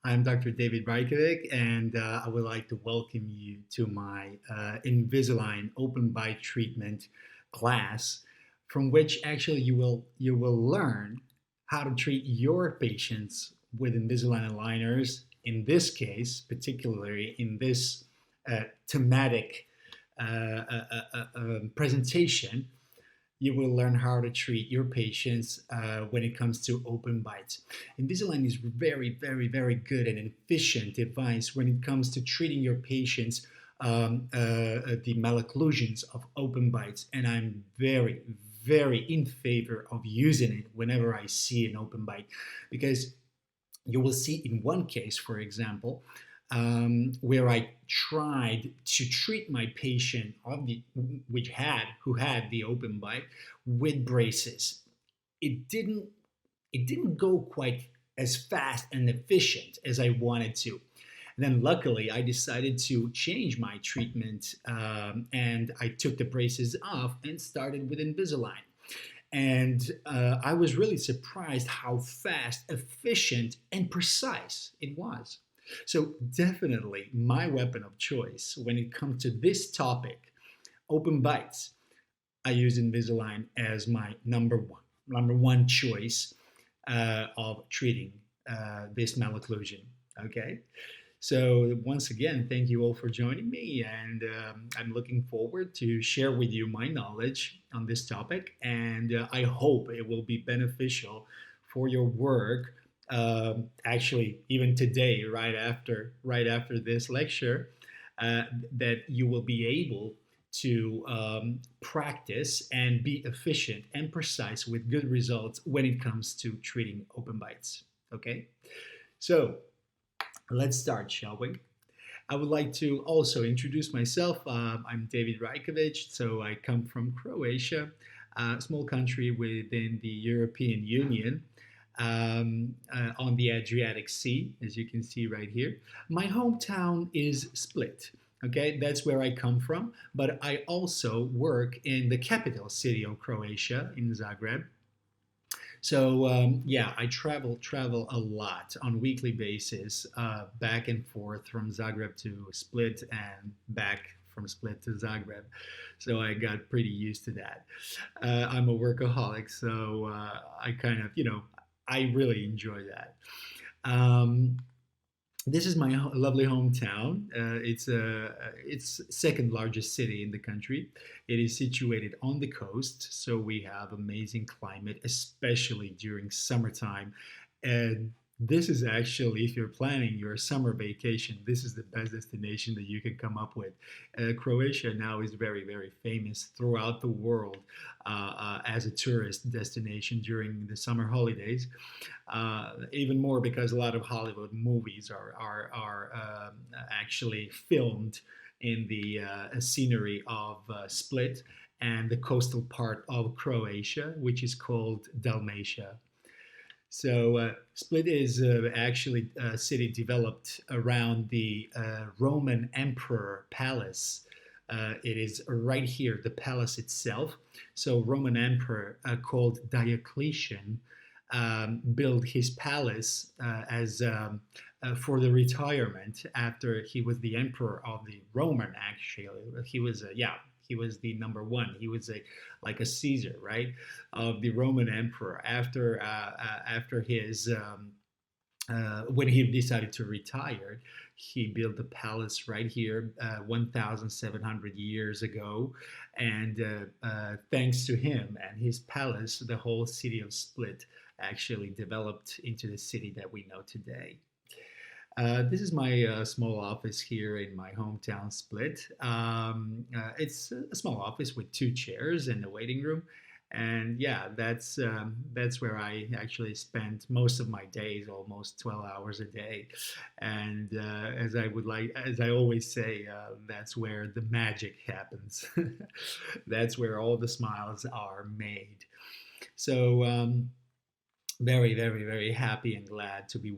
I'm Dr. David Raickovic, and I would like to welcome you to my Invisalign open bite treatment class, from which actually you will learn how to treat your patients with Invisalign aligners. In this case, particularly in this thematic presentation, you will learn how to treat your patients when it comes to open bites. Invisalign is very, very, very good and efficient device when it comes to treating your patients the malocclusions of open bites, and I'm very, very in favor of using it whenever I see an open bite, because you will see in one case, for example, where I tried to treat my patient who had the open bite with braces. It didn't it didn't go quite as fast and efficient as I wanted to. Then luckily I decided to change my treatment, and I took the braces off and started with Invisalign. And I was really surprised how fast, efficient, and precise it was. So, definitely my weapon of choice when it comes to this topic, open bites. I use Invisalign as my number one choice of treating this malocclusion. Okay, so once again, thank you all for joining me, and I'm looking forward to share with you my knowledge on this topic, and I hope it will be beneficial for your work. Actually, even today, right after this lecture, that you will be able to practice and be efficient and precise with good results when it comes to treating open bites. Okay, so let's start, shall we? I would like to also introduce myself. I'm David Raickovic, so I come from Croatia, a small country within the European Union, on the Adriatic Sea, as you can see right here. My hometown is Split. Okay, that's where I come from, but I also work in the capital city of Croatia, in Zagreb. So yeah, I travel a lot on weekly basis, back and forth from Zagreb to Split and back from Split to Zagreb. So I got pretty used to that. I'm a workaholic, so I kind of, I really enjoy that. Um, this is my lovely hometown. It's second largest city in the country. It is situated on the coast, so we have amazing climate, especially during summertime. And this is actually, if you're planning your summer vacation, this is the best destination that you can come up with. Croatia now is very, very famous throughout the world as a tourist destination during the summer holidays. Even more because a lot of Hollywood movies are actually filmed in the scenery of Split and the coastal part of Croatia, which is called Dalmatia. So Split is actually a city developed around the Roman Emperor Palace. It is right here, the palace itself. So Roman Emperor called Diocletian built his palace as for the retirement after he was the emperor of the Roman. Actually, he was he was the number one. He was like a Caesar, right, of the Roman emperor after his when he decided to retire, he built a palace right here 1,700 years ago. And thanks to him and his palace, the whole city of Split actually developed into the city that we know today. This is my small office here in my hometown, Split. It's a small office with two chairs and a waiting room, and yeah, that's where I actually spent most of my days, almost 12 hours a day. And as I always say, that's where the magic happens. That's where all the smiles are made. So very, very, very happy and glad to be